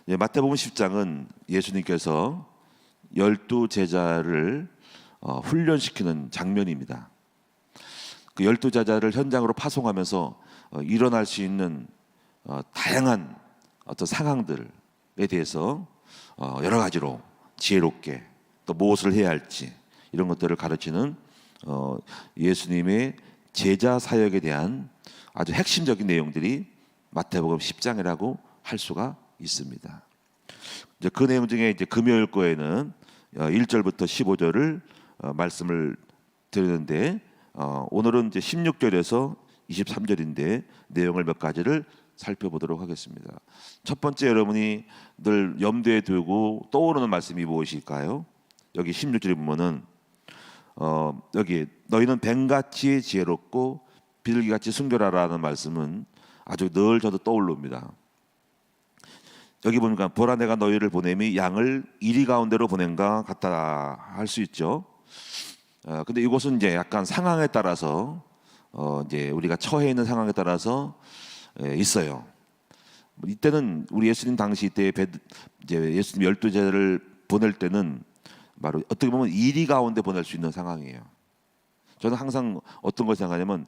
마태복음 10장은 예수님께서 12제자를 훈련시키는 장면입니다. 그 12제자를 현장으로 파송하면서 일어날 수 있는 다양한 어떤 상황들에 대해서 여러 가지로 지혜롭게 또 무엇을 해야 할지 이런 것들을 가르치는 예수님의 제자 사역에 대한 아주 핵심적인 내용들이 마태복음 10장이라고 할 수가 있습니다. 이제 그 내용 중에 이제 금요일 거에는 1절부터 15절을 말씀을 드리는데 오늘은 이제 16절에서 23절인데 내용을 몇 가지를 살펴보도록 하겠습니다. 첫 번째, 여러분이 늘 염두에 두고 떠오르는 말씀이 무엇일까요? 여기 16절에 보면은 여기 너희는 뱀같이 지혜롭고 비둘기같이 순결하라는 말씀은 아주 늘 저도 떠올릅니다. 여기 보니까 보라 내가 너희를 보냄이 양을 이리 가운데로 보낸가 같다 할 수 있죠. 근데 이곳은 이제 약간 상황에 따라서 이제 우리가 처해 있는 상황에 따라서 있어요. 이때는 우리 예수님 당시 때 이제 예수님 12제자를 보낼 때는 바로 어떻게 보면 이리 가운데 보낼 수 있는 상황이에요. 저는 항상 어떤 걸 생각하냐면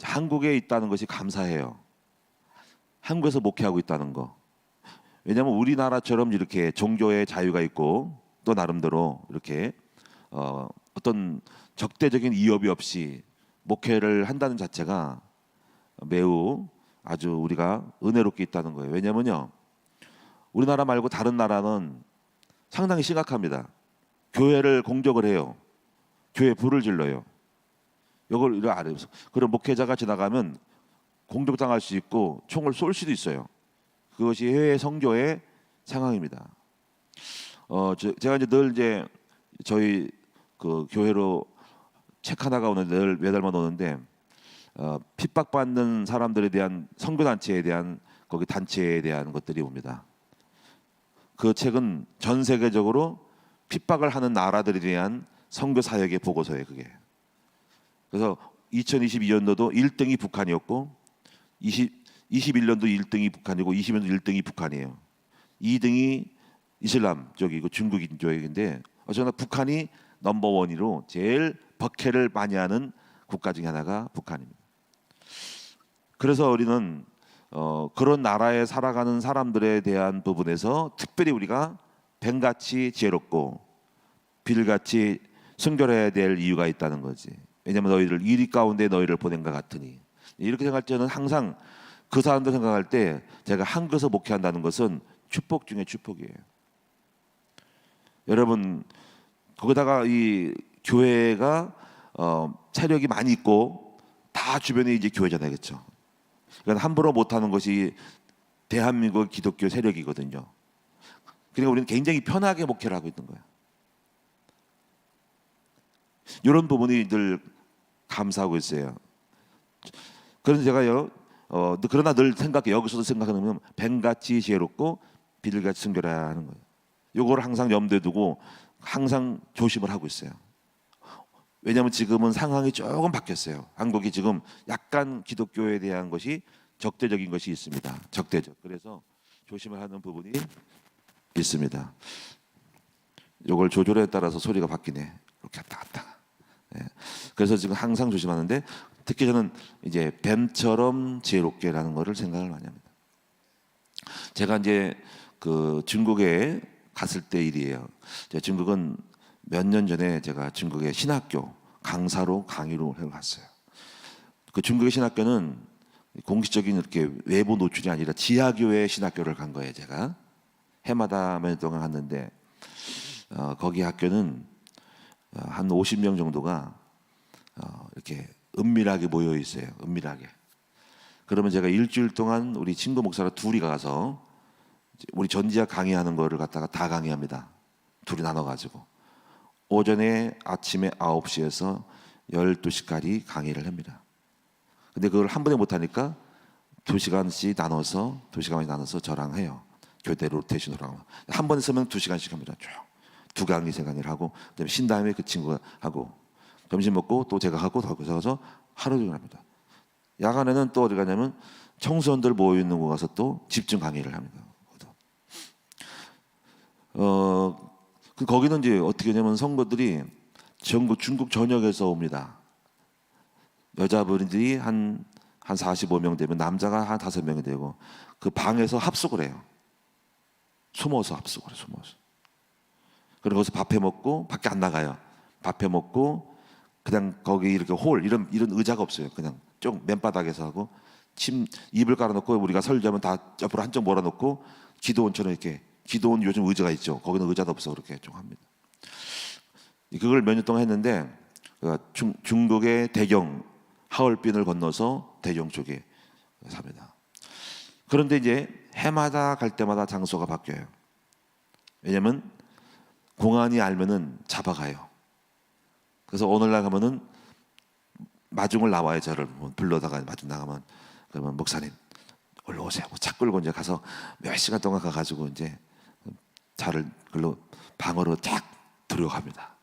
한국에 있다는 것이 감사해요. 한국에서 목회하고 있다는 거. 왜냐하면 우리나라처럼 이렇게 종교의 자유가 있고 또 나름대로 이렇게 어떤 적대적인 위협이 없이 목회를 한다는 자체가 매우 아주 우리가 은혜롭게 있다는 거예요. 왜냐면요, 우리나라 말고 다른 나라는 상당히 심각합니다. 교회를 공격을 해요. 교회 불을 질러요. 이걸 이렇게 알아요. 그런 목회자가 지나가면 공격당할 수 있고 총을 쏠 수도 있어요. 그것이 해외 선교의 상황입니다. 제가 이제 늘 이제 저희 그 교회로 책 하나가 오는데 늘 매달만 오는데 핍박받는 사람들에 대한 선교 단체에 대한 거기 단체에 대한 것들이 옵니다. 그 책은 전 세계적으로 핍박을 하는 나라들에 대한 선교 사역의 보고서예요. 그게. 그래서 2022년도도 1등이 북한이었고 21년도 1등이 북한이고 20년도 1등이 북한이에요. 2등이 이슬람 쪽이고 중국인 쪽인데 어쨌거나 북한이 넘버원으로 제일 박해를 많이 하는 국가 중에 하나가 북한입니다. 그래서 우리는 그런 나라에 살아가는 사람들에 대한 부분에서 특별히 우리가 뱀같이 지혜롭고 빌같이 순결해야 될 이유가 있다는 거지. 왜냐하면 너희를 이리 가운데 너희를 보낸 것 같으니. 이렇게 생각할 때는 항상 그 사람들 생각할 때 제가 한국에서 목회한다는 것은 축복 중에 축복이에요. 여러분 거기다가 이 교회가 세력이 많이 있고 다 주변에 이제 교회잖아요, 그렇죠? 그러니까 함부로 못하는 것이 대한민국 기독교 세력이거든요. 그러니까 우리는 굉장히 편하게 목회를 하고 있는 거예요. 이런 부분이 늘 감사하고 있어요. 그래서 제가요, 그러나 늘 생각해 여기서도 생각하면 뱀같이 지혜롭고 비둘기같이 순결해야 하는 거예요. 요거를 항상 염두에 두고 항상 조심을 하고 있어요. 왜냐하면 지금은 상황이 조금 바뀌었어요. 한국이 지금 약간 기독교에 대한 것이 적대적인 것이 있습니다. 적대적. 그래서 조심을 하는 부분이 있습니다. 요걸 조절에 따라서 소리가 바뀌네. 이렇게 왔다 갔다. 네. 그래서 지금 항상 조심하는데 특히 저는 이제 뱀처럼 지혜롭게라는 거를 생각을 많이 합니다. 제가 이제 그 중국에 갔을 때 일이에요. 제가 중국은 몇 년 전에 제가 중국의 신학교 강사로 강의로 해갔어요. 그 중국의 신학교는 공식적인 이렇게 외부 노출이 아니라 지하교회 신학교를 간 거예요. 제가 해마다 몇 년 동안 갔는데 거기 학교는 한 50명 정도가 이렇게 은밀하게 모여 있어요. 은밀하게. 그러면 제가 일주일 동안 우리 친구 목사랑 둘이 가서 우리 전지학 강의하는 거를 갖다가 다 강의합니다. 둘이 나눠가지고 오전에 아침에 9시에서 12시까지 강의를 합니다. 근데 그걸 한 번에 못하니까 2시간씩 나눠서 2시간씩 나눠서 저랑 해요. 교대 로테이션으로 하고 한 번 쓰면 2시간씩 합니다. 쭉 두 강의 세 강의를 하고 그다음에 쉰 다음에 그 친구가 하고 점심 먹고 또 제가 하고 더 가서 하루 종일 합니다. 야간에는 또 어디 가냐면 청소년들 모여 있는 곳 가서 또 집중 강의를 합니다. 거기는 이제 어떻게 하냐면 성도들이 전국 중국 전역에서 옵니다. 여자분들이 한 45명 되면 남자가 한 5명이 되고 그 방에서 합숙을 해요. 숨어서 합숙을 해요. 숨어서. 그리고 거기서 밥해 먹고 밖에 안 나가요. 밥해 먹고 그냥 거기 이렇게 홀 이런 의자가 없어요. 그냥 쭉 맨바닥에서 하고 이불 깔아놓고 우리가 설교하면 다 옆으로 한쪽 몰아놓고 기도원처럼 이렇게 기도원 요즘 의자가 있죠. 거기는 의자도 없어 그렇게 좀 합니다. 그걸 몇 년 동안 했는데 중국의 대경 하얼빈을 건너서 대경 쪽에 삽니다. 그런데 이제 해마다 갈 때마다 장소가 바뀌어요. 왜냐면 공안이 알면은 잡아가요. 그래서 오늘날 가면은 마중을 나와요. 저를 불러다가 마중 나가면 그러면 목사님 올라오세요. 차 끌고 이제 가서 몇 시간 동안 가가지고 이제 차를 글로 방으로 쫙 들어갑니다.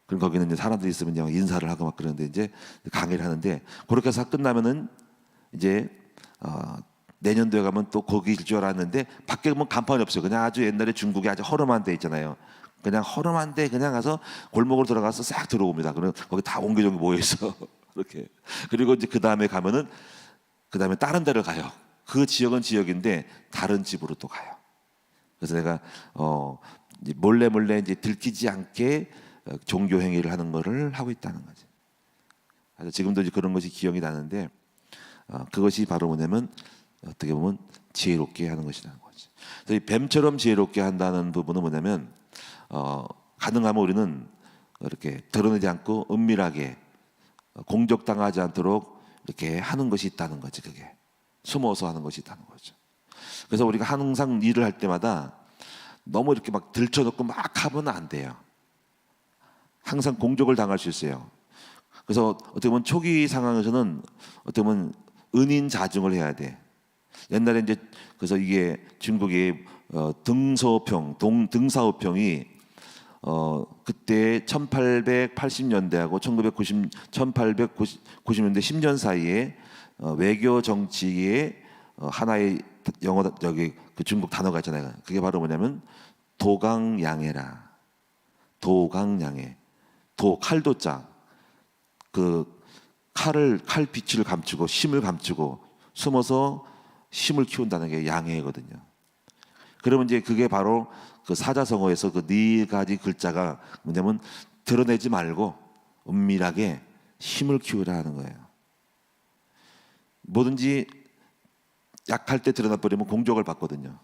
그럼 거기는 이제 사람들이 있으면 그냥 인사를 하고 막 그러는데 이제 강의를 하는데 그렇게 해서 끝나면은 이제 내년도에 가면 또 거기일 줄 알았는데 밖에 보면 간판이 없어요. 그냥 아주 옛날에 중국에 아주 허름한 데 있잖아요. 그냥 허름한 데 그냥 가서 골목으로 들어가서 싹 들어옵니다. 그러면 거기 다 옹기종기 모여 있어. 이렇게. 그리고 이제 그 다음에 가면은 그 다음에 다른 데를 가요. 그 지역은 지역인데 다른 집으로 또 가요. 그래서 내가 몰래 이제 들키지 않게 종교 행위를 하는 거를 하고 있다는 거지. 그래서 지금도 이제 그런 것이 기억이 나는데 그것이 바로 뭐냐면 어떻게 보면 지혜롭게 하는 것이라는 거지. 그래서 이 뱀처럼 지혜롭게 한다는 부분은 뭐냐면 가능하면 우리는 이렇게 드러내지 않고 은밀하게 공격당하지 않도록 이렇게 하는 것이 있다는 거지. 그게 숨어서 하는 것이 있다는 거죠. 그래서 우리가 항상 일을 할 때마다 너무 이렇게 막 들쳐놓고 막 하면 안 돼요. 항상 공격을 당할 수 있어요. 그래서 어떻게 보면 초기 상황에서는 어떻게 보면 은인자중을 해야 돼. 옛날에 이제 그래서 이게 중국의 등사오평이 그때 1880년대하고 1890년대 10년 사이에 외교 정치의 하나의 영어 여기 그 중국 단어가 있잖아요. 그게 바로 뭐냐면 도강양해라. 도강양해. 칼도자. 그 칼빛을 감추고 힘을 감추고 숨어서 힘을 키운다는 게 양해거든요. 그러면 이제 그게 바로 그 사자성어에서 그 네 가지 글자가 뭐냐면 드러내지 말고 은밀하게 힘을 키우라 하는 거예요. 뭐든지 약할 때 드러나 버리면 공격을 받거든요.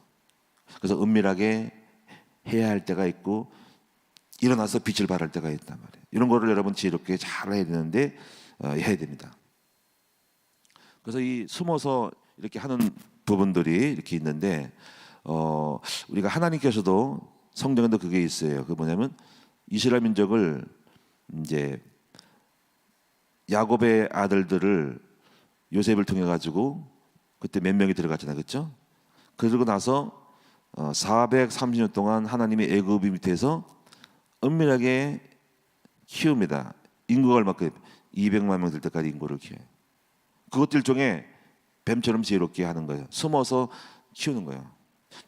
그래서 은밀하게 해야 할 때가 있고 일어나서 빛을 발할 때가 있단 말이에요. 이런 거를 여러분 지혜롭게 잘 해야 되는데 해야 됩니다. 그래서 이 숨어서 이렇게 하는 부분들이 이렇게 있는데 우리가 하나님께서도 성경에도 그게 있어요. 그 뭐냐면 이스라엘 민족을 이제 야곱의 아들들을 요셉을 통해 가지고 그때 몇 명이 들어갔잖아요, 그렇죠? 그러고 나서 430년 동안 하나님의 애굽 밑에서 은밀하게 키웁니다. 인구가 얼마큼 200만 명 될 때까지 인구를 키워요. 그것도 일종의 뱀처럼 지혜롭게 하는 거예요. 숨어서 키우는 거예요.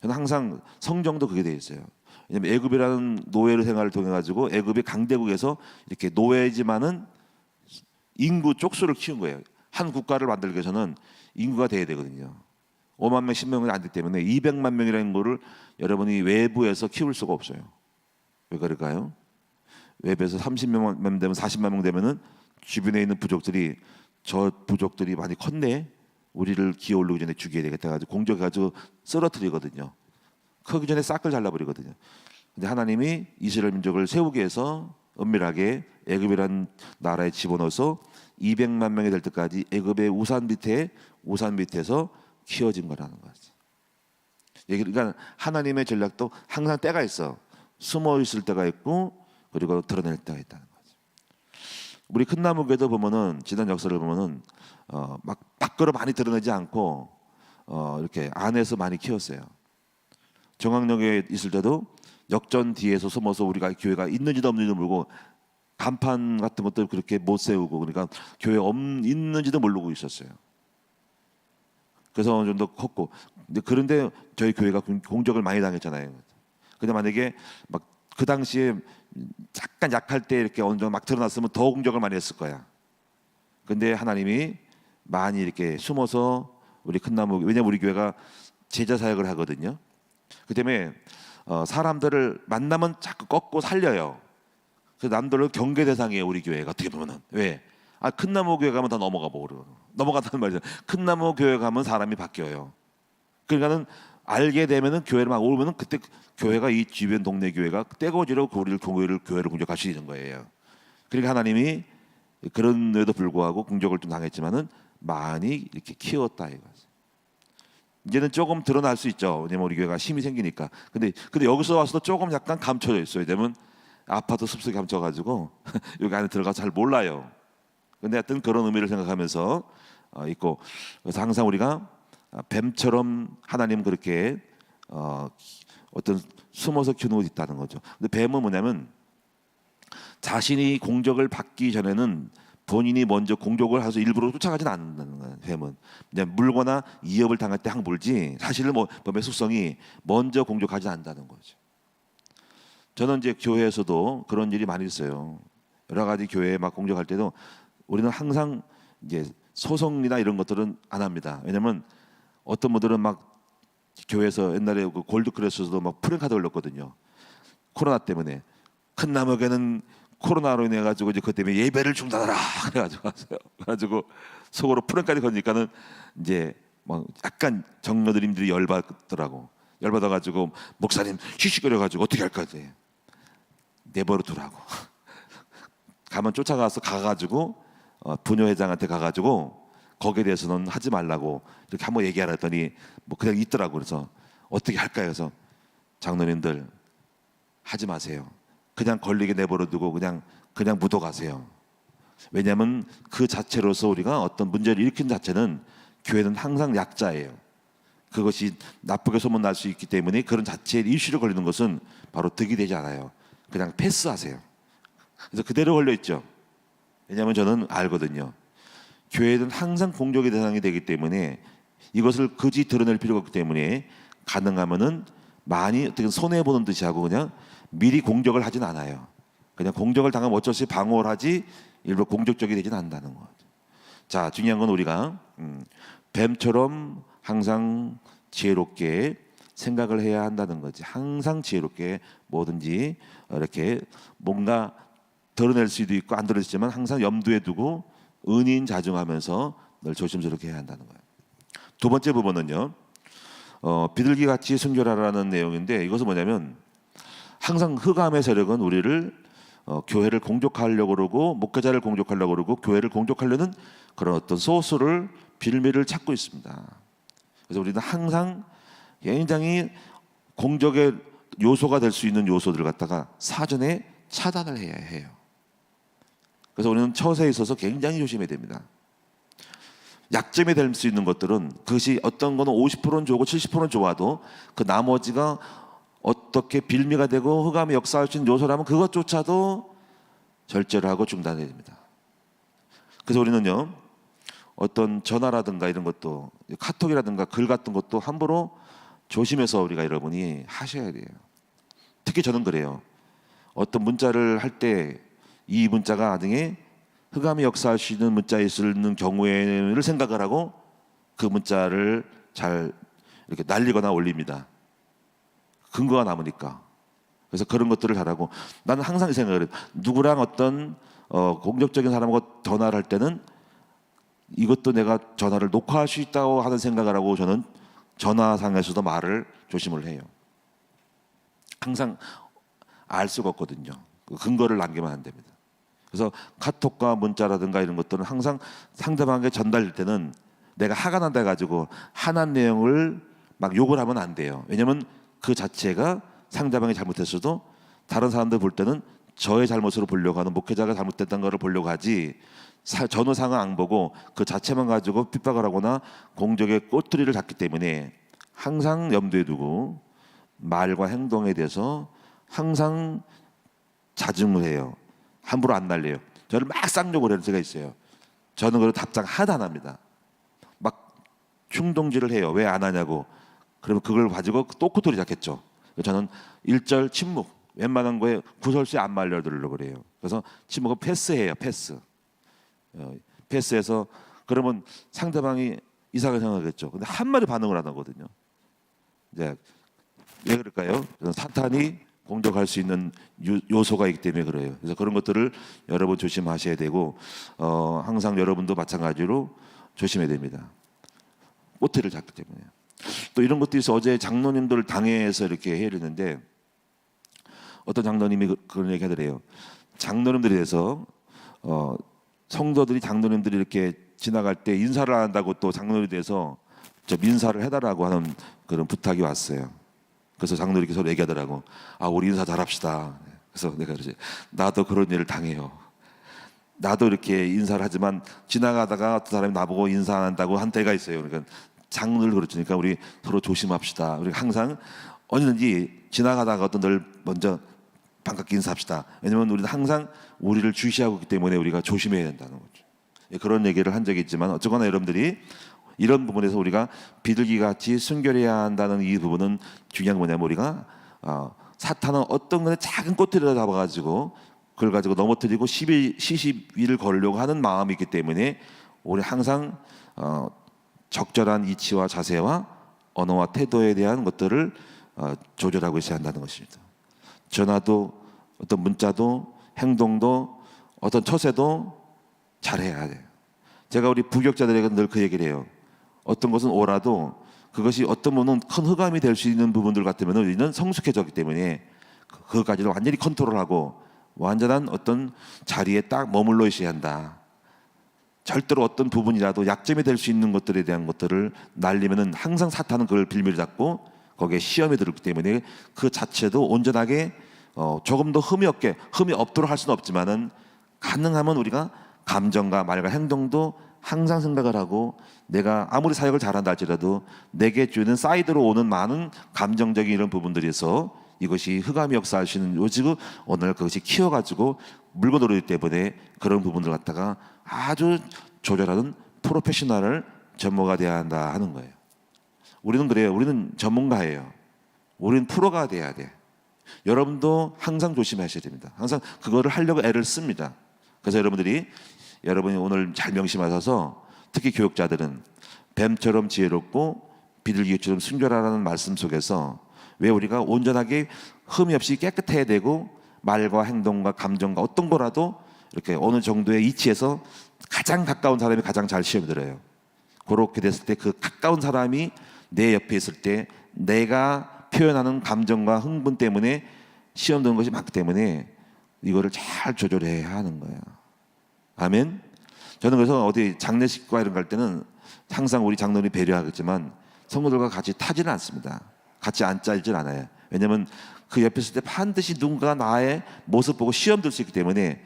저는 항상 성경도 그게 돼 있어요. 왜냐하면 애굽이라는 노예 생활을 통해 가지고 애굽의 강대국에서 이렇게 노예지만은 인구 쪽수를 키운 거예요. 한 국가를 만들기 위해서는 인구가 돼야 되거든요. 5만 명, 10명이 안 되기 때문에 200만 명이라는 거를 여러분이 외부에서 키울 수가 없어요. 왜 그럴까요? 외부에서 30명 되면 40만 명 되면은 주변에 있는 부족들이 저 부족들이 많이 컸네. 우리를 기어 오르기 전에 죽여야 되겠다 가지고 공격해가지고 쓰러뜨리거든요. 크기 전에 싹을 잘라버리거든요. 근데 하나님이 이스라엘 민족을 세우기 위해서 은밀하게 애굽이라는 나라에 집어넣어서 200만 명이 될 때까지 애굽의 우산 밑에서 키워진 거라는 거지. 그러니까 하나님의 전략도 항상 때가 있어. 숨어 있을 때가 있고 그리고 드러낼 때가 있다는 거지. 우리 큰 나무교회도 보면은 지난 역사를 보면은 막 밖으로 많이 드러내지 않고 이렇게 안에서 많이 키웠어요. 정학역에 있을 때도 역전 뒤에서 숨어서 우리가 교회가 있는지도 없는지도 모르고 간판 같은 것도 그렇게 못 세우고 그러니까 교회 있는지도 모르고 있었어요. 그래서 어느 정도 컸고 그런데 저희 교회가 공격을 많이 당했잖아요. 근데 만약에 막 그 당시에 잠깐 약할 때 이렇게 어느 정도 막 드러났으면 더 공격을 많이 했을 거야. 근데 하나님이 많이 이렇게 숨어서 우리 큰 나무, 왜냐면 우리 교회가 제자 사역을 하거든요. 그 때문에 사람들을 만나면 자꾸 꺾고 살려요. 그래서 남들은 경계 대상이에요. 우리 교회가 어떻게 보면은. 왜? 큰 나무 교회 가면 다 넘어가 버려. 넘어간다는 말이죠. 큰 나무 교회 가면 사람이 바뀌어요. 그러니까는 알게 되면은 교회를 막 오면은 그때 교회가 이 주변 동네 교회가 떼거지로 우리를 교회를 공격할 수 있는 거예요. 그러니까 하나님이 그런데도 불구하고 공격을 좀 당했지만은 많이 이렇게 키웠다 이거죠. 이제는 조금 드러날 수 있죠. 왜냐면 우리 교회가 힘이 생기니까. 근데 여기서 와서도 조금 약간 감춰져 있어요. 왜냐면 아파트 습속에 감춰가지고 여기 안에 들어가서 잘 몰라요. 근데 하여튼 그런 의미를 생각하면서 있고, 그래서 항상 우리가 뱀처럼 하나님 그렇게 어떤 숨어서 키우는 것이 있다는 거죠. 근데 뱀은 뭐냐면 자신이 공격을 받기 전에는 본인이 먼저 공격을 해서 일부러 쫓아가지는 않는다는 거예요. 뱀은 그냥 물거나 위협을 당할 때 항 물지 사실은 뱀의 속성이 먼저 공격하지 않는다는 거죠. 저는 이제 교회에서도 그런 일이 많이 있어요. 여러 가지 교회에 막 공격할 때도 우리는 항상 이제 소송이나 이런 것들은 안 합니다. 왜냐면 어떤 분들은 막 교회에서 옛날에 그 골드크래스에서도 막 프랭카드 올렸거든요. 코로나 때문에 큰 나무에는 코로나로 인해 가지고 이제 그것 때문에 예배를 중단하라 그래가지고 왔어요. 그래가지고 속으로 프랭카드 거니까는 이제 막 약간 정로드님들이 열받더라고. 열받아가지고 목사님 씩씩거려가지고 어떻게 할 거지? 내버려 두라고. 가면 쫓아가서 가가지고 부녀회장한테 가가지고 거기에 대해서는 하지 말라고 이렇게 한번 얘기하라 했더니 뭐 그냥 있더라고. 그래서 어떻게 할까요? 그래서 장로님들 하지 마세요. 그냥 걸리게 내버려 두고 그냥 묻어가세요. 왜냐하면 그 자체로서 우리가 어떤 문제를 일으킨 자체는 교회는 항상 약자예요. 그것이 나쁘게 소문날 수 있기 때문에 그런 자체에 이슈를 걸리는 것은 바로 득이 되지 않아요. 그냥 패스하세요. 그래서 그대로 걸려있죠. 왜냐하면 저는 알거든요. 교회는 항상 공격의 대상이 되기 때문에 이것을 굳이 드러낼 필요가 없기 때문에 가능하면은 많이 어떻게 손해보는 듯이 하고 그냥 미리 공격을 하진 않아요. 그냥 공격을 당하면 어쩔 수 없이 방어를 하지 일부러 공격적이 되진 않는다는 거죠. 자, 중요한 건 우리가 뱀처럼 항상 지혜롭게 생각을 해야 한다는 거지. 항상 지혜롭게 뭐든지 이렇게 뭔가 드러낼 수도 있고 안 드러낼 수 있지만 항상 염두에 두고 은인자중하면서 늘 조심스럽게 해야 한다는 거예요. 두 번째 부분은요, 비둘기 같이 순결하라는 내용인데 이것은 뭐냐면 항상 흑암의 세력은 우리를 교회를 공격하려고 그러고 목회자를 공격하려고 그러고 교회를 공격하려는 그런 어떤 소스를 빌미를 찾고 있습니다. 그래서 우리는 항상 굉장히 공격의 요소가 될 수 있는 요소들을 갖다가 사전에 차단을 해야 해요. 그래서 우리는 처세에 있어서 굉장히 조심해야 됩니다. 약점이 될 수 있는 것들은 그것이 어떤 거는 50%는 좋고 70%는 좋아도 그 나머지가 어떻게 빌미가 되고 흑암이 역사할 수 있는 요소라면 그것조차도 절제를 하고 중단해야 됩니다. 그래서 우리는요, 어떤 전화라든가 이런 것도 카톡이라든가 글 같은 것도 함부로 조심해서 우리가 여러분이 하셔야 돼요. 특히 저는 그래요. 어떤 문자를 할 때 이 문자가 나중에 흑암이 역사할 수 있는 문자에 쓰는 경우에를 생각을 하고 그 문자를 잘 이렇게 날리거나 올립니다. 근거가 남으니까. 그래서 그런 것들을 잘하고 나는 항상 이 생각을 해요. 누구랑 어떤 공격적인 사람하고 전화를 할 때는 이것도 내가 전화를 녹화할 수 있다고 하는 생각을 하고 저는 전화상에서도 말을 조심을 해요. 항상 알 수가 없거든요. 그 근거를 남기면 안 됩니다. 그래서 카톡과 문자라든가 이런 것들은 항상 상대방에게 전달될 때는 내가 화가 난다 해가지고 화난 내용을 막 욕을 하면 안 돼요. 왜냐하면 그 자체가 상대방이 잘못했어도 다른 사람들 볼 때는 저의 잘못으로 보려고 하는 목회자가 잘못됐다는 것을 보려고 하지 전후 상황 안 보고 그 자체만 가지고 핍박을 하거나 공격의 꼬투리를 잡기 때문에 항상 염두에 두고 말과 행동에 대해서 항상 자중을 해요. 함부로 안 날려요. 저를 막 쌍욕을 하는 때가 있어요. 저는 그걸 답장 하나도 안 합니다. 막 충동질을 해요. 왜 안 하냐고. 그러면 그걸 가지고 또 꼬투리 잡겠죠. 저는 1절 침묵, 웬만한 거에 구설수에 안 말려들려고 그래요. 그래서 침묵은 패스해요. 패스해서 그러면 상대방이 이상하게 생각하겠죠. 근데 한 마디 반응을 안 하거든요. 이제 왜 그럴까요? 사탄이 공격할 수 있는 요소가 있기 때문에 그래요. 그래서 그런 것들을 여러분 조심하셔야 되고 항상 여러분도 마찬가지로 조심해야 됩니다. 꼬투리를 잡기 때문에. 또 이런 것도 있어. 어제 장로님들 당회에서 이렇게 해야 되는데 어떤 장로님이 그런 얘기 하더래요. 장로님들에 대해서 성도들이 장로님들이 이렇게 지나갈 때 인사를 안 한다고 또 장로에 대해서 저 민사를 해달라고 하는 그런 부탁이 왔어요. 그래서 장로들이 서로 얘기하더라고. 아, 우리 인사 잘합시다. 그래서 내가 그러지. 나도 그런 일을 당해요. 나도 이렇게 인사를 하지만 지나가다가 어떤 사람이 나보고 인사 안 한다고 한 때가 있어요. 그러니까 장로를 그러니까 우리 서로 조심합시다. 우리 항상 언제든지 지나가다가 어떤 늘 먼저 반갑게 인사합시다. 왜냐하면 우리는 항상 우리를 주시하고 있기 때문에 우리가 조심해야 된다는 거죠. 그런 얘기를 한 적이 있지만 어쨌거나 여러분들이 이런 부분에서 우리가 비둘기 같이 순결해야 한다는 이 부분은 중요한 뭐냐면 우리가 사탄은 어떤 거에 작은 꼬투리를 잡아가지고 그걸 가지고 넘어뜨리고 시시비를 걸려고 하는 마음이 있기 때문에 우리 항상 적절한 이치와 자세와 언어와 태도에 대한 것들을 조절하고 있어야 한다는 것입니다. 전화도 어떤 문자도 행동도 어떤 처세도 잘해야 돼요. 제가 우리 부격자들에게 늘 그 얘기를 해요. 어떤 것은 오라도 그것이 어떤 분은 큰 흑암이 될 수 있는 부분들 같으면 우리는 성숙해졌기 때문에 그것까지도 완전히 컨트롤하고 완전한 어떤 자리에 딱 머물러 있어야 한다. 절대로 어떤 부분이라도 약점이 될 수 있는 것들에 대한 것들을 날리면은 항상 사탄은 그걸 빌미를 잡고 거기에 시험에 들었기 때문에 그 자체도 온전하게 조금 더 흠이 없도록 할 수는 없지만은 가능하면 우리가 감정과 말과 행동도 항상 생각을 하고 내가 아무리 사역을 잘한다 할지라도 내게 주는 사이드로 오는 많은 감정적인 이런 부분들에서 이것이 흑암이 역사할 수 있는 요지고 오늘 그것이 키워가지고 물고 들어오기 때문에 그런 부분들 갖다가 아주 조절하는 프로페셔널을 전문가 돼야 한다 하는 거예요. 우리는 그래요. 우리는 전문가예요. 우리는 프로가 돼야 돼. 여러분도 항상 조심하셔야 됩니다. 항상 그거를 하려고 애를 씁니다. 그래서 여러분이 오늘 잘 명심하셔서 특히 교육자들은 뱀처럼 지혜롭고 비둘기처럼 순결하라는 말씀 속에서 왜 우리가 온전하게 흠이 없이 깨끗해야 되고 말과 행동과 감정과 어떤 거라도 이렇게 어느 정도의 이치에서 가장 가까운 사람이 가장 잘 시험이 들어요. 그렇게 됐을 때 그 가까운 사람이 내 옆에 있을 때 내가 표현하는 감정과 흥분 때문에 시험 드는 것이 많기 때문에 이거를 잘 조절해야 하는 거예요. 아멘. 저는 그래서 어디 장례식과 이런 갈 때는 항상 우리 장로님 배려하겠지만 성도들과 같이 타지는 않습니다. 같이 앉아있질 않아요. 왜냐하면 그 옆에 있을 때 반드시 누군가 나의 모습 보고 시험 들 수 있기 때문에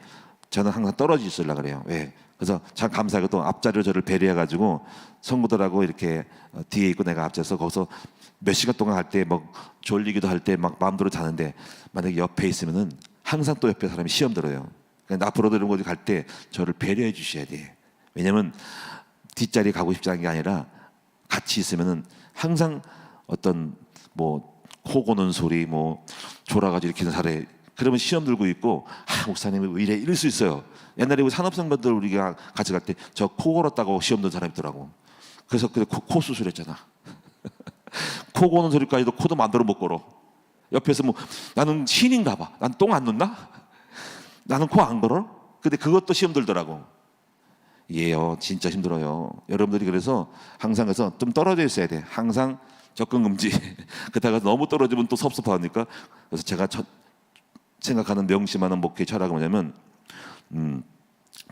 저는 항상 떨어져 있으려고 그래요. 왜? 그래서 참 감사하게도 앞자리로 저를 배려해가지고 성도들하고 이렇게 뒤에 있고 내가 앞자서 거기서 몇 시간 동안 할 때 막 졸리기도 할 때 막 마음대로 자는데 만약에 옆에 있으면은 항상 또 옆에 사람이 시험 들어요. 그러니까 앞으로도 이런 곳에 갈 때 저를 배려해 주셔야 돼. 왜냐면 뒷자리 가고 싶지 않은 게 아니라 같이 있으면은 항상 어떤 뭐 코 고는 소리 뭐 졸아가지고 일으키는 사례 그러면 시험 들고 있고 목사님이 왜 이래 이럴 수 있어요. 옛날에 우리 산업선거들 우리가 같이 갈 때 저 코 골았다고 시험 든 사람이 있더라고. 그래서 코 수술했잖아. 코 고는 소리까지도 코도 만들어 못 걸어. 옆에서 뭐 나는 신인가 봐. 난 똥 안 넣나? 나는 코 안 걸어? 근데 그것도 시험 들더라고. 예요, 진짜 힘들어요. 여러분들이 그래서 항상 그래서 좀 떨어져 있어야 돼. 항상 접근 금지. 그러다가 너무 떨어지면 또 섭섭하니까. 그래서 제가 생각하는 명심하는 목회 철학은 뭐냐면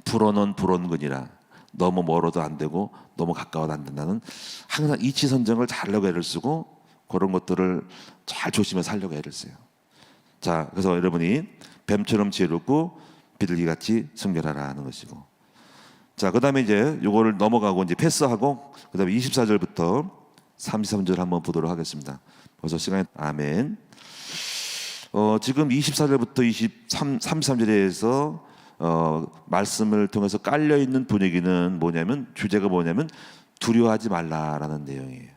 불어는 불원근이라 너무 멀어도 안 되고 너무 가까워도 안 된다는 항상 이치 선정을 잘하려고 애를 쓰고 그런 것들을 잘 조심해서 하려고 애를 써요. 자, 그래서 여러분이 뱀처럼 지혜롭고 비둘기같이 순결하라는 것이고. 자, 그다음에 이제 요거를 넘어가고 이제 패스하고 그다음에 24절부터 33절 한번 보도록 하겠습니다. 벌써 시간이 아멘. 지금 24절부터 33절에서 말씀을 통해서 깔려 있는 분위기는 뭐냐면 주제가 뭐냐면 두려워하지 말라라는 내용이에요.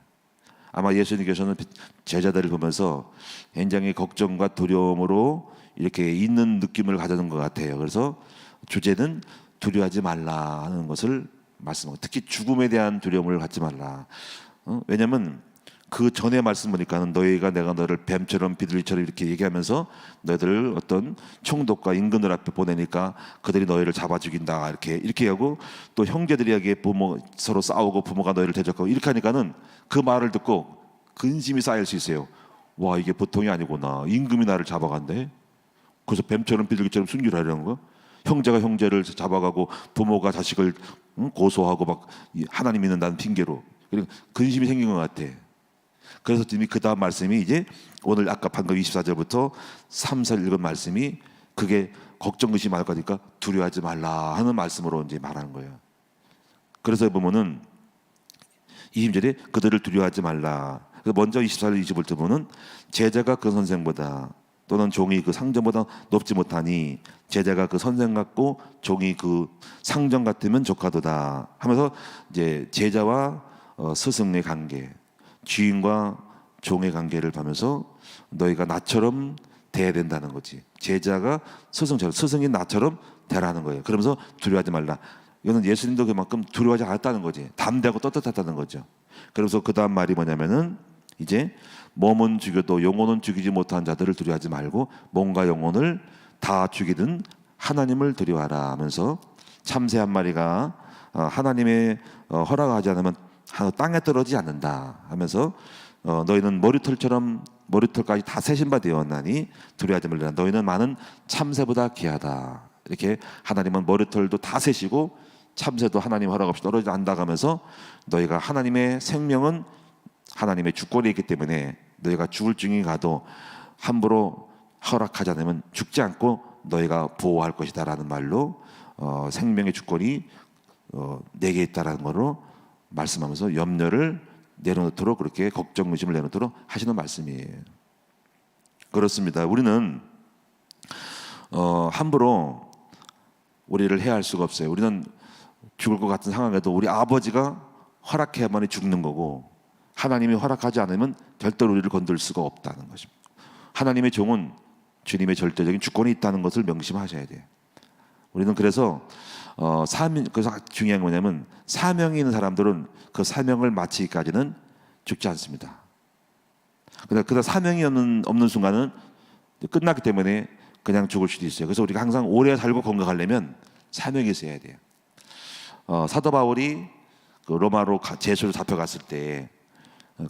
아마 예수님께서는 제자들을 보면서 굉장히 걱정과 두려움으로 이렇게 있는 느낌을 가졌는 것 같아요. 그래서 주제는 두려워하지 말라 하는 것을 말씀하고, 특히 죽음에 대한 두려움을 갖지 말라. 왜냐하면 그 전에 말씀 보니까는 너희가 내가 너를 뱀처럼 비둘기처럼 이렇게 얘기하면서 너희들 어떤 총독과 임금들 앞에 보내니까 그들이 너희를 잡아 죽인다 이렇게 하고, 또 형제들에게 부모 서로 싸우고 부모가 너희를 대적하고 이렇게 하니까는 그 말을 듣고 근심이 쌓일 수 있어요. 와, 이게 보통이 아니구나. 임금이 나를 잡아간대. 그래서 뱀처럼 비둘기처럼 순교하려는 거. 형제가 형제를 잡아가고 부모가 자식을 고소하고 막 하나님 믿는다는 핑계로. 그리고 근심이 생긴 것 같아. 그래서 지금 그 다음 말씀이 이제 오늘 아까 방금 24절부터 3, 4 읽은 말씀이 그게 걱정 근심이 많을 거니까 두려워하지 말라 하는 말씀으로 이제 말하는 거예요. 그래서 보면은 20절에 그들을 두려워하지 말라. 먼저 24절 25절 보면은 제자가 그 선생보다 또는 종이 그 상전보다 높지 못하니 제자가 그 선생 같고 종이 그 상전 같으면 조카도다 하면서 이제 제자와 스승의 관계, 주인과 종의 관계를 보면서 너희가 나처럼 돼야 된다는 거지. 제자가 스승처럼, 스승이 나처럼 되라는 거예요. 그러면서 두려워하지 말라. 이거는 예수님도 그만큼 두려워하지 않았다는 거지. 담대하고 떳떳했다는 거죠. 그래서 그 다음 말이 뭐냐면은 이제 몸은 죽여도 영혼은 죽이지 못한 자들을 두려워하지 말고 몸과 영혼을 다 죽이든 하나님을 두려워하라 하면서 참새 한 마리가 하나님의 허락하지 않으면 땅에 떨어지지 않는다 하면서 너희는 머리털까지 다 세신 바 되었나니 두려워하지 말라. 너희는 많은 참새보다 귀하다. 이렇게 하나님은 머리털도 다 세시고 참새도 하나님 허락 없이 떨어지지 않는다 하면서 너희가 하나님의 생명은 하나님의 주권이 있기 때문에 너희가 죽을 중에 가도 함부로 허락하지 않으면 죽지 않고 너희가 보호할 것이다 라는 말로 생명의 주권이 내게 있다라는 거로 말씀하면서 염려를 내려놓도록, 그렇게 걱정 의심을 내려놓도록 하시는 말씀이에요. 그렇습니다. 우리는 함부로 우리를 해할 수가 없어요. 우리는 죽을 것 같은 상황에도 우리 아버지가 허락해야만이 죽는 거고 하나님이 허락하지 않으면 절대로 우리를 건들 수가 없다는 것입니다. 하나님의 종은 주님의 절대적인 주권이 있다는 것을 명심하셔야 돼요. 우리는 그래서 그래서 중요한 건 뭐냐면 사명이 있는 사람들은 그 사명을 마치기까지는 죽지 않습니다. 그러다 사명이 없는 순간은 끝났기 때문에 그냥 죽을 수도 있어요. 그래서 우리가 항상 오래 살고 건강하려면 사명이 있어야 돼요. 사도 바울이 그 로마로 제수로 잡혀갔을 때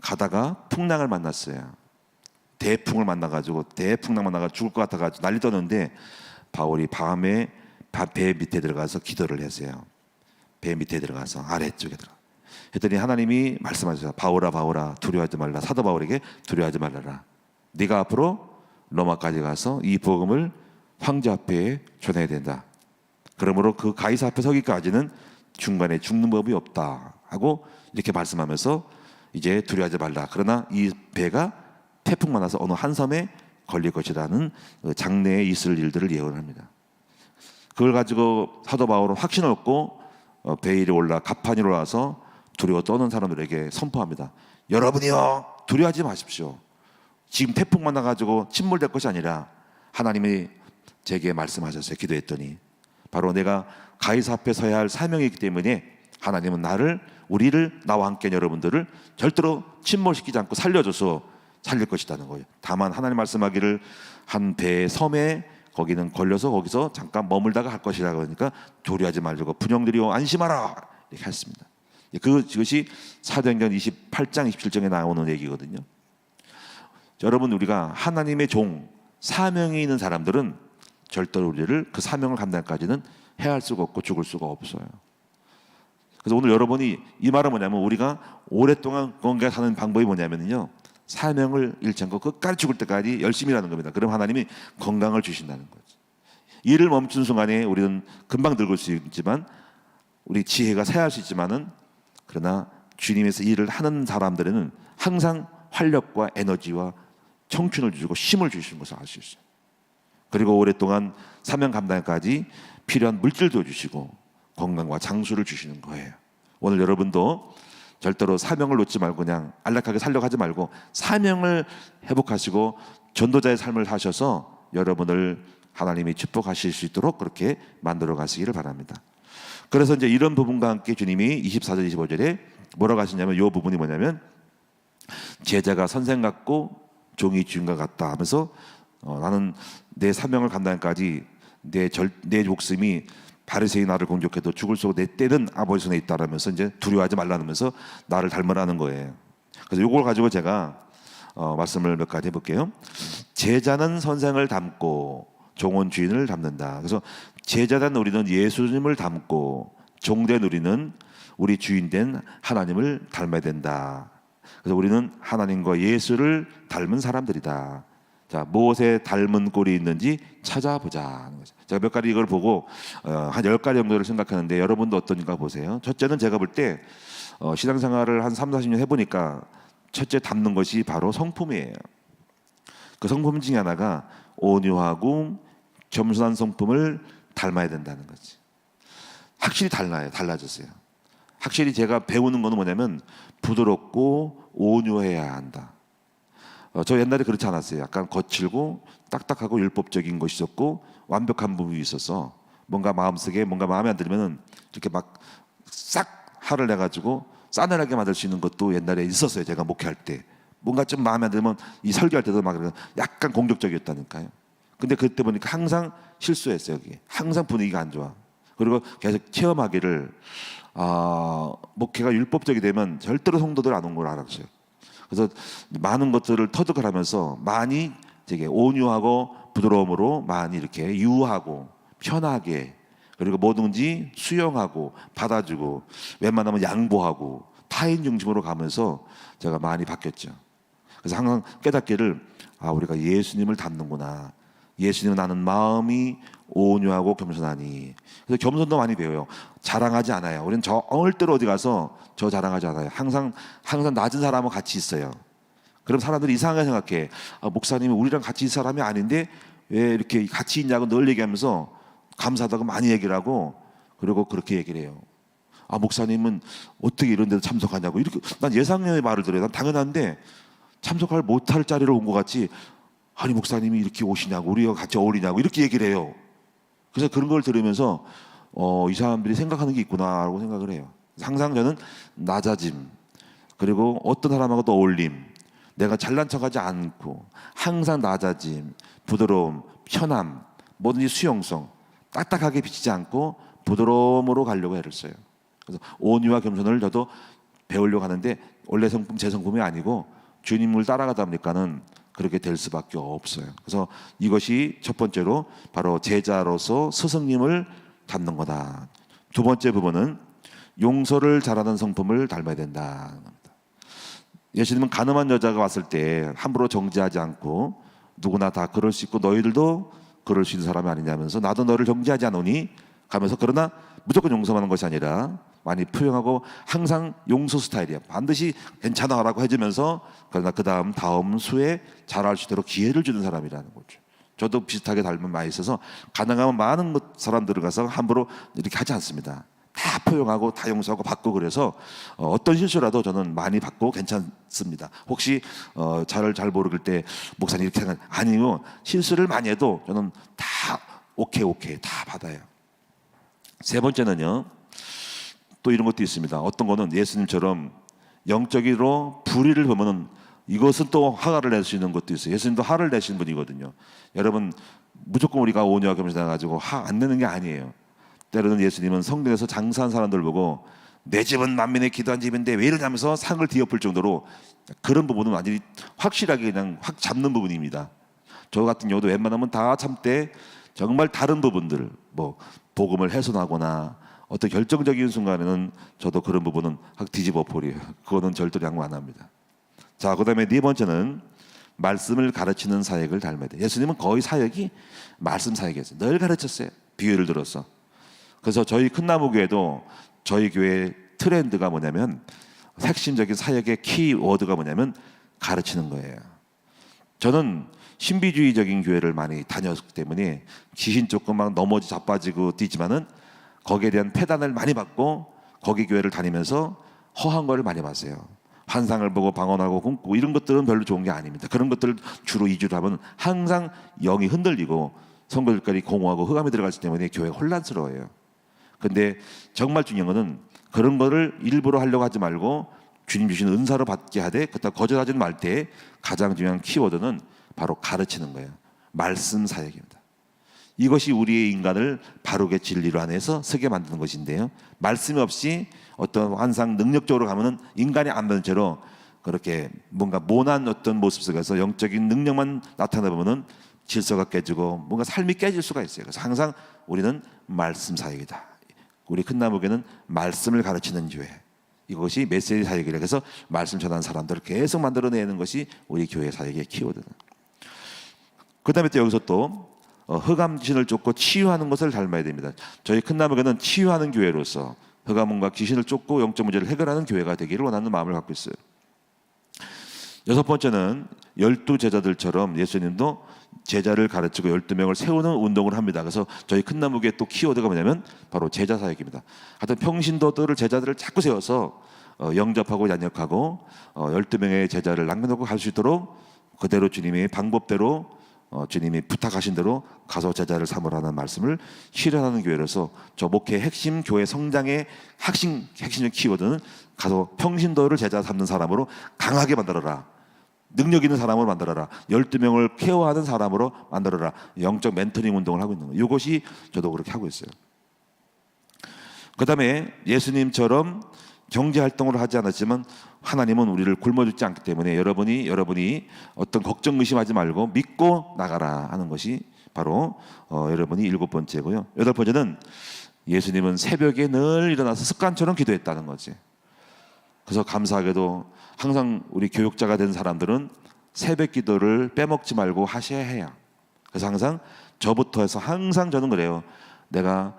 가다가 풍랑을 만났어요. 대풍을 만나가지고 죽을 것 같아가지고 난리 떴는데 바울이 밤에 배 밑에 들어가서 기도를 했어요. 배 밑에 들어가서 아래쪽에 들어가. 했더니 하나님이 말씀하셨어요. 바울아 바울아 두려워하지 말라. 사도 바울에게 두려워하지 말라라. 네가 앞으로 로마까지 가서 이 복음을 황제 앞에 전해야 된다. 그러므로 그 가이사 앞에 서기까지는 중간에 죽는 법이 없다 하고 이렇게 말씀하면서 이제 두려워하지 말라. 그러나 이 배가 태풍 만나서 어느 한 섬에 걸릴 것이라는 장래에 있을 일들을 예언합니다. 그걸 가지고 사도 바울은 확신을 얻고 배 위에 올라 갑판에 올라와서 두려워 떠는 사람들에게 선포합니다. 여러분이요 두려워하지 마십시오. 지금 태풍 만나가지고 침몰될 것이 아니라 하나님이 제게 말씀하셨어요. 기도했더니 바로 내가 가이사 앞에 서야 할 사명이 있기 때문에 하나님은 우리를 나와 함께 여러분들을 절대로 침몰시키지 않고 살려줘서 살릴 것이라는 거예요. 다만 하나님 말씀하기를 한 배의 섬에 거기는 걸려서 거기서 잠깐 머물다가 할 것이라 그러니까 두려워하지 말고 분영들이여 안심하라 이렇게 했습니다. 그것이 사도행전 28장 27장에 나오는 얘기거든요. 여러분 우리가 하나님의 종 사명이 있는 사람들은 절대로 우리를 그 사명을 감당까지는 해할 수가 없고 죽을 수가 없어요. 그래서 오늘 여러분이 이 말은 뭐냐면 우리가 오랫동안 건강하게 사는 방법이 뭐냐면요 사명을 잃지 않고 끝까지 죽을 때까지 열심히 하는 겁니다. 그럼 하나님이 건강을 주신다는 거죠. 일을 멈춘 순간에 우리는 금방 늙을 수 있지만 우리 지혜가 쇠할 수 있지만은 그러나 주님에서 일을 하는 사람들에는 항상 활력과 에너지와 청춘을 주시고 힘을 주시는 것을 알 수 있어요. 그리고 오랫동안 사명 감당까지 필요한 물질도 주시고 건강과 장수를 주시는 거예요. 오늘 여러분도 절대로 사명을 놓지 말고 그냥 안락하게 살려고 하지 말고 사명을 회복하시고 전도자의 삶을 하셔서 여러분을 하나님이 축복하실 수 있도록 그렇게 만들어 가시기를 바랍니다. 그래서 이제 이런 부분과 함께 주님이 24절 25절에 뭐라고 하시냐면, 이 부분이 뭐냐면 제자가 선생 같고 종이 주인과 같다 하면서 나는 내 사명을 감당까지 내 목숨이 바리새인 나를 공격해도 죽을 수 없고 내 때는 아버지 손에 있다라면서 이제 두려워하지 말라면서 나를 닮으라는 거예요. 그래서 이걸 가지고 제가 말씀을 몇 가지 해볼게요. 제자는 선생을 닮고 종은 주인을 닮는다. 그래서 제자된 우리는 예수님을 닮고 종된 우리는 우리 주인된 하나님을 닮아야 된다. 그래서 우리는 하나님과 예수를 닮은 사람들이다. 자, 무엇에 닮은 꼴이 있는지 찾아보자. 제가 몇 가지 이걸 보고 한 10가지 정도를 생각하는데 여러분도 어떤가 보세요. 첫째는 제가 볼 때 신앙생활을 한 3, 40년 해보니까 첫째 닮는 것이 바로 성품이에요. 그 성품 중에 하나가 온유하고 겸손한 성품을 닮아야 된다는 거지. 확실히 달라졌어요. 확실히 제가 배우는 거는 뭐냐면 부드럽고 온유해야 한다. 저 옛날에 그렇지 않았어요. 약간 거칠고 딱딱하고 율법적인 것이 있었고 완벽한 부분이 있어서 뭔가 마음속에 뭔가 마음에 안 들면은 이렇게 막 싹 화를 내가지고 싸늘하게 만들 수 있는 것도 옛날에 있었어요. 제가 목회할 때 뭔가 좀 마음에 안 들면 이 설교할 때도 막 약간 공격적이었다니까요. 근데 그때 보니까 항상 실수했어요. 여기 항상 분위기가 안 좋아. 그리고 계속 체험하기를 목회가 율법적이 되면 절대로 성도들 안 온 걸 알았어요. 그래서 많은 것들을 터득을 하면서 많이 되게 온유하고 부드러움으로 많이 이렇게 유하고 편하게, 그리고 뭐든지 수용하고 받아주고 웬만하면 양보하고 타인 중심으로 가면서 제가 많이 바뀌었죠. 그래서 항상 깨닫기를 우리가 예수님을 닮는구나. 예수님은 나는 마음이 온유하고 겸손하니. 그래서 겸손도 많이 배워요. 자랑하지 않아요. 우리는 어릴 때로 어디 가서 저 자랑하지 않아요. 항상 낮은 사람하고 같이 있어요. 그럼 사람들이 이상하게 생각해. 목사님이 우리랑 같이 있을 사람이 아닌데 왜 이렇게 같이 있냐고 늘 얘기하면서 감사하다고 많이 얘기를 하고, 그리고 그렇게 얘기를 해요. 목사님은 어떻게 이런 데도 참석하냐고. 이렇게 난 예상의 말을 들어요. 난 당연한데 참석할 못할 자리로 온 것 같이, 아니 목사님이 이렇게 오시냐고, 우리가 같이 어울리냐고 이렇게 얘기를 해요. 그래서 그런 걸 들으면서 이 사람들이 생각하는 게 있구나라고 생각을 해요. 항상 저는 낮아짐, 그리고 어떤 사람하고도 어울림, 내가 잘난 척하지 않고 항상 낮아짐, 부드러움, 편함, 뭐든지 수용성, 딱딱하게 비치지 않고 부드러움으로 가려고 애를 써요. 그래서 온유와 겸손을 저도 배우려고 하는데 원래 성품 제 성품이 아니고 주님을 따라가다 보니까는 그렇게 될 수밖에 없어요. 그래서 이것이 첫 번째로 바로 제자로서 스승님을 닮는 거다. 두 번째 부분은 용서를 잘하는 성품을 닮아야 된다. 예수님은 가늠한 여자가 왔을 때 함부로 정죄하지 않고 누구나 다 그럴 수 있고 너희들도 그럴 수 있는 사람이 아니냐면서 나도 너를 정죄하지 않으니 가면서, 그러나 무조건 용서하는 것이 아니라 많이 표현하고 항상 용서 스타일이야. 반드시 괜찮아라고 해주면서 그러나 다음 수에 잘할 수 있도록 기회를 주는 사람이라는 거죠. 저도 비슷하게 닮은 많이 있어서 가능하면 많은 사람들을 가서 함부로 이렇게 하지 않습니다. 다 포용하고 다 용서하고 받고, 그래서 어떤 실수라도 저는 많이 받고 괜찮습니다. 혹시 잘 모를 때 목사님 이렇게 생각, 아니요, 실수를 많이 해도 저는 다 오케이 다 받아요. 세 번째는요, 또 이런 것도 있습니다. 어떤 거는 예수님처럼 영적으로 불의를 보면은 이것은 또 화를 낼 수 있는 것도 있어요. 예수님도 화를 내신 분이거든요. 여러분, 무조건 우리가 온유하게 겸손해가지고 화 안 내는 게 아니에요. 때로는 예수님은 성전에서 장사한 사람들 보고 내 집은 만민의 기도한 집인데 왜 이러냐면서 상을 뒤엎을 정도로, 그런 부분은 완전히 확실하게 그냥 확 잡는 부분입니다. 저 같은 경우도 웬만하면 다 참되 정말 다른 부분들, 뭐 복음을 훼손하거나 어떤 결정적인 순간에는 저도 그런 부분은 확 뒤집어 버려요. 그거는 절대로 양보 안 합니다. 자, 그다음에 네 번째는 말씀을 가르치는 사역을 닮아야 돼. 예수님은 거의 사역이 말씀 사역이었어요. 늘 가르쳤어요. 비유를 들어서. 그래서 저희 큰나무교회도 저희 교회 트렌드가 뭐냐면, 핵심적인 사역의 키워드가 뭐냐면 가르치는 거예요. 저는 신비주의적인 교회를 많이 다녔기 때문에 귀신 쫓고 막 넘어지 자빠지고 뛰지만은 거기에 대한 폐단을 많이 받고 거기 교회를 다니면서 허한 거를 많이 봤어요. 환상을 보고 방언하고 꿈꾸고 이런 것들은 별로 좋은 게 아닙니다. 그런 것들을 주로 이주를 하면 항상 영이 흔들리고 성도들끼리 공허하고 흑암에 들어가기 때문에 교회가 혼란스러워요. 근데 정말 중요한 거는 그런 거를 일부러 하려고 하지 말고 주님 주신 은사로 받게 하되 그렇다고 거절하지 말 때 가장 중요한 키워드는 바로 가르치는 거예요. 말씀 사역입니다. 이것이 우리의 인간을 바르게 진리로 안에서 서게 만드는 것인데요. 말씀이 없이 어떤 환상 능력적으로 가면은 인간이 안 되는 채로 그렇게 뭔가 모난 어떤 모습 속에서 영적인 능력만 나타나 보면은 질서가 깨지고 뭔가 삶이 깨질 수가 있어요. 그래서 항상 우리는 말씀 사역이다. 우리 큰나무교는 말씀을 가르치는 교회. 이것이 메시지 사역이라 해서 말씀 전하는 사람들을 계속 만들어내는 것이 우리 교회 사역의 키워드다. 그 다음에 또 여기서 또 흑암 귀신을 쫓고 치유하는 것을 닮아야 됩니다. 저희 큰나무교는 치유하는 교회로서 흑암과 귀신을 쫓고 영적 문제를 해결하는 교회가 되기를 원하는 마음을 갖고 있어요. 여섯 번째는 12제자들처럼 예수님도 제자를 가르치고 12명을 세우는 운동을 합니다. 그래서 저희 큰나무교의 또 키워드가 뭐냐면 바로 제자 사역입니다. 하여튼 평신도들을 제자들을 자꾸 세워서 영접하고 양육하고 12명의 제자를 남겨놓고 갈 수 있도록 그대로 주님의 방법대로 주님이 부탁하신 대로 가서 제자를 삼으라는 말씀을 실현하는 교회로서 저 목회의 핵심 교회 성장의 핵심적 키워드는 가서 평신도를 제자 삼는 사람으로 강하게 만들어라. 능력 있는 사람으로 만들어라. 12명을 케어하는 사람으로 만들어라. 영적 멘토링 운동을 하고 있는 거예요. 이것이 저도 그렇게 하고 있어요. 그 다음에 예수님처럼 경제활동을 하지 않았지만 하나님은 우리를 굶어 죽지 않기 때문에 여러분이 어떤 걱정 의심하지 말고 믿고 나가라 하는 것이 바로 여러분이 7번째고요. 8번째는 예수님은 새벽에 늘 일어나서 습관처럼 기도했다는 거지. 그래서 감사하게도 항상 우리 교육자가 된 사람들은 새벽 기도를 빼먹지 말고 하셔야 해요. 그래서 항상 저부터 해서 항상 저는 그래요. 내가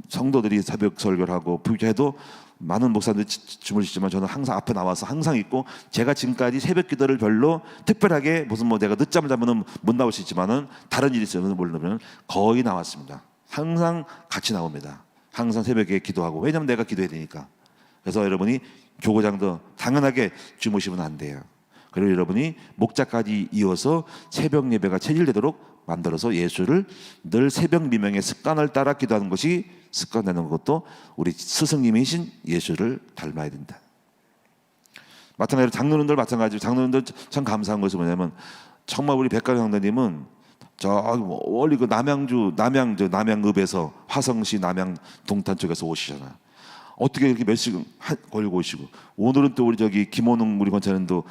성도들이 새벽 설교를 하고 부교해도 많은 목사님들이 주무시지만 저는 항상 앞에 나와서 항상 있고, 제가 지금까지 새벽 기도를 별로 특별하게 무슨 내가 늦잠을 자면은 못 나올 수 있지만은 다른 일이 있으면 모르면 거의 나왔습니다. 항상 같이 나옵니다. 항상 새벽에 기도하고, 왜냐면 내가 기도해야 되니까. 그래서 여러분이 교구장도 당연하게 주무시면 안 돼요. 그리고 여러분이 목자까지 이어서 새벽 예배가 체질되도록 만들어서 예수를 늘 새벽 미명의 습관을 따라 기도하는 것이 습관되는 것도 우리 스승님이신 예수를 닮아야 된다. 마찬가지로 장로님들 마찬가지로 장로님들 참 감사한 것이 뭐냐면 정말 우리 백가령 장로님은 저 멀리 그 남양읍에서 화성시 남양 동탄 쪽에서 오시잖아. 어떻게 이렇게 몇 시간 걸리고 오시고, 오늘은 또 우리 저기 김원웅 우리 권사님도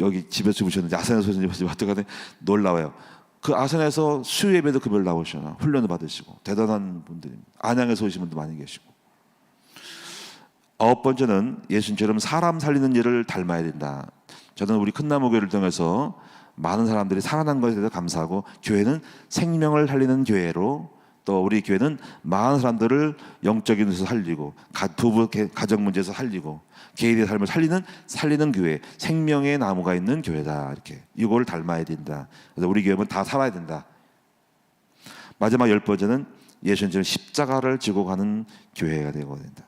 여기 집에서 주무셨는데 아산에서 오셨는지 어떡하네 놀라워요. 그 아산에서 수요 예배도 급여를 나오시잖아. 훈련을 받으시고 대단한 분들이 안양에서 오신 분도 많이 계시고. 9번째는 예수님처럼 사람 살리는 일을 닮아야 된다. 저는 우리 큰나무교회를 통해서 많은 사람들이 살아난 것에 대해서 감사하고, 교회는 생명을 살리는 교회로, 또 우리 교회는 많은 사람들을 영적인 데서 살리고 부부 가정 문제에서 살리고 개인의 삶을 살리는 교회, 생명의 나무가 있는 교회다. 이렇게 이걸 닮아야 된다. 그래서 우리 교회는 다 살아야 된다. 마지막 10번째는 예수님처럼 십자가를 지고 가는 교회가 되고 된다.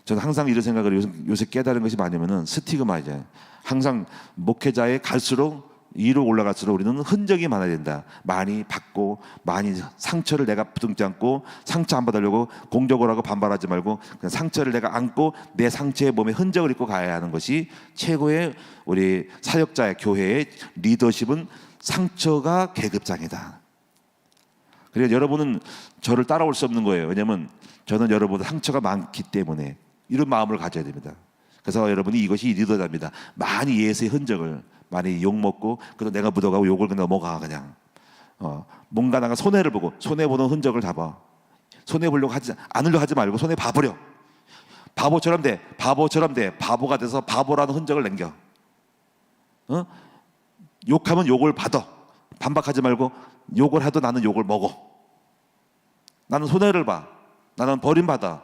저는 항상 이런 생각을 요새 깨달은 것이 많으면은 스티그마이잖아요. 항상 목회자에 갈수록 위로 올라갈수록 우리는 흔적이 많아야 된다. 많이 받고 많이 상처를 내가 부둥지 않고, 상처 안 받으려고 공격을 하고 반발하지 말고 그냥 상처를 내가 안고 내 상처의 몸에 흔적을 입고 가야 하는 것이 최고의 우리 사역자의 교회의 리더십은 상처가 계급장이다. 그래서 여러분은 저를 따라올 수 없는 거예요. 왜냐하면 저는 여러분보다 상처가 많기 때문에 이런 마음을 가져야 됩니다. 그래서 여러분이 이것이 리더자입니다. 많이 예수의 흔적을 많이 욕먹고, 그래도 내가 묻어가고 욕을 그냥 넘어가. 그냥 뭔가 내가 손해를 보고, 손해보는 흔적을 잡아. 손해보려고 않으려고 하지 말고 손해 봐버려. 바보처럼 돼. 바보가 돼서 바보라는 흔적을 남겨. 욕하면 욕을 받아. 반박하지 말고 욕을 해도 나는 욕을 먹어. 나는 손해를 봐. 나는 버림받아.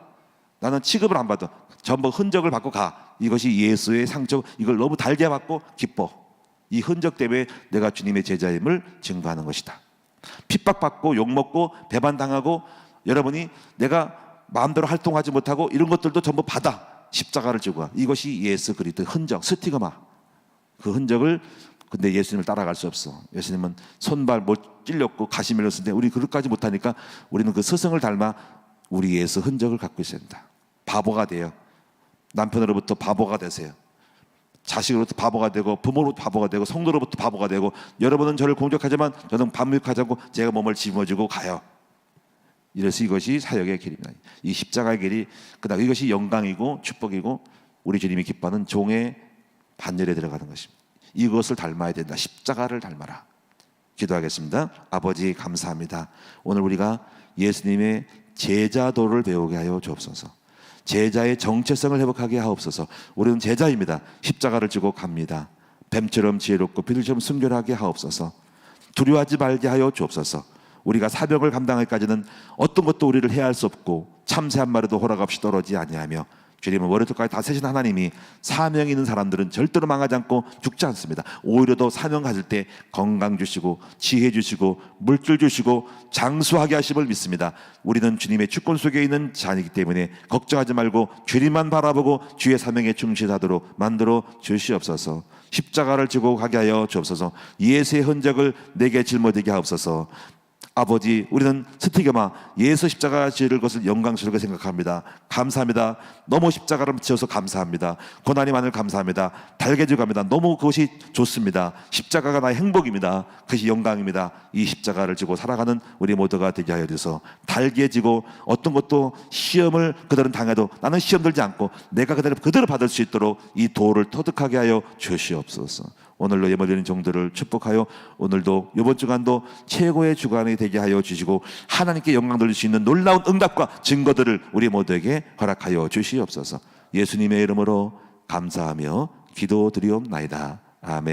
나는 취급을 안 받아. 전부 흔적을 받고 가. 이것이 예수의 상처. 이걸 너무 달게 받고 기뻐. 이 흔적 때문에 내가 주님의 제자임을 증거하는 것이다. 핍박받고 욕먹고 배반당하고 여러분이 내가 마음대로 활동하지 못하고 이런 것들도 전부 받아. 십자가를 지고 가. 이것이 예수 그리스도의 흔적, 스티그마. 그 흔적을 근데 예수님을 따라갈 수 없어. 예수님은 손발 못 찔렸고 가시 밀렸을 때 우리 그것까지 못하니까 우리는 그 스승을 닮아 우리 예수 흔적을 갖고 있어야 된다. 바보가 돼요. 남편으로부터 바보가 되세요. 자식으로부터 바보가 되고 부모로부터 바보가 되고 성도로부터 바보가 되고 여러분은 저를 공격하지만 저는 반복하지 않고 제가 몸을 짊어지고 가요. 이래서 이것이 사역의 길입니다. 이 십자가의 길이 그다음 이것이 영광이고 축복이고 우리 주님이 기뻐하는 종의 반열에 들어가는 것입니다. 이것을 닮아야 된다. 십자가를 닮아라. 기도하겠습니다. 아버지 감사합니다. 오늘 우리가 예수님의 제자도를 배우게 하여 주옵소서. 제자의 정체성을 회복하게 하옵소서. 우리는 제자입니다. 십자가를 지고 갑니다. 뱀처럼 지혜롭고 비둘처럼 순결하게 하옵소서. 두려워하지 말게 하여 주옵소서. 우리가 사명을 감당할까지는 어떤 것도 우리를 해할 수 없고 참새 한 마리도 허락 없이 떨어지지 아니하며 주님은 머리털까지 다 세신 하나님이 사명이 있는 사람들은 절대로 망하지 않고 죽지 않습니다. 오히려 더 사명 가질 때 건강 주시고 지혜 주시고 물질 주시고 장수하게 하심을 믿습니다. 우리는 주님의 주권 속에 있는 자이기 때문에 걱정하지 말고 주님만 바라보고 주의 사명에 충실하도록 만들어 주시옵소서. 십자가를 지고 가게 하여 주옵소서. 예수의 흔적을 내게 짊어지게 하옵소서. 아버지, 우리는 스티그마 예수 십자가 지을 것을 영광스럽게 생각합니다. 감사합니다. 너무 십자가를 지어서 감사합니다. 고난이 많을 감사합니다. 달게 지고 갑니다. 너무 그것이 좋습니다. 십자가가 나의 행복입니다. 그것이 영광입니다. 이 십자가를 지고 살아가는 우리 모두가 되게 하여 주셔서 달게 지고 어떤 것도 시험을 그들은 당해도 나는 시험 들지 않고 내가 그대로 받을 수 있도록 이 도를 터득하게 하여 주시옵소서. 오늘로 예물드리는 종들을 축복하여 오늘도 이번 주간도 최고의 주간이 되게 하여 주시고 하나님께 영광 돌릴 수 있는 놀라운 응답과 증거들을 우리 모두에게 허락하여 주시옵소서. 예수님의 이름으로 감사하며 기도드리옵나이다. 아멘.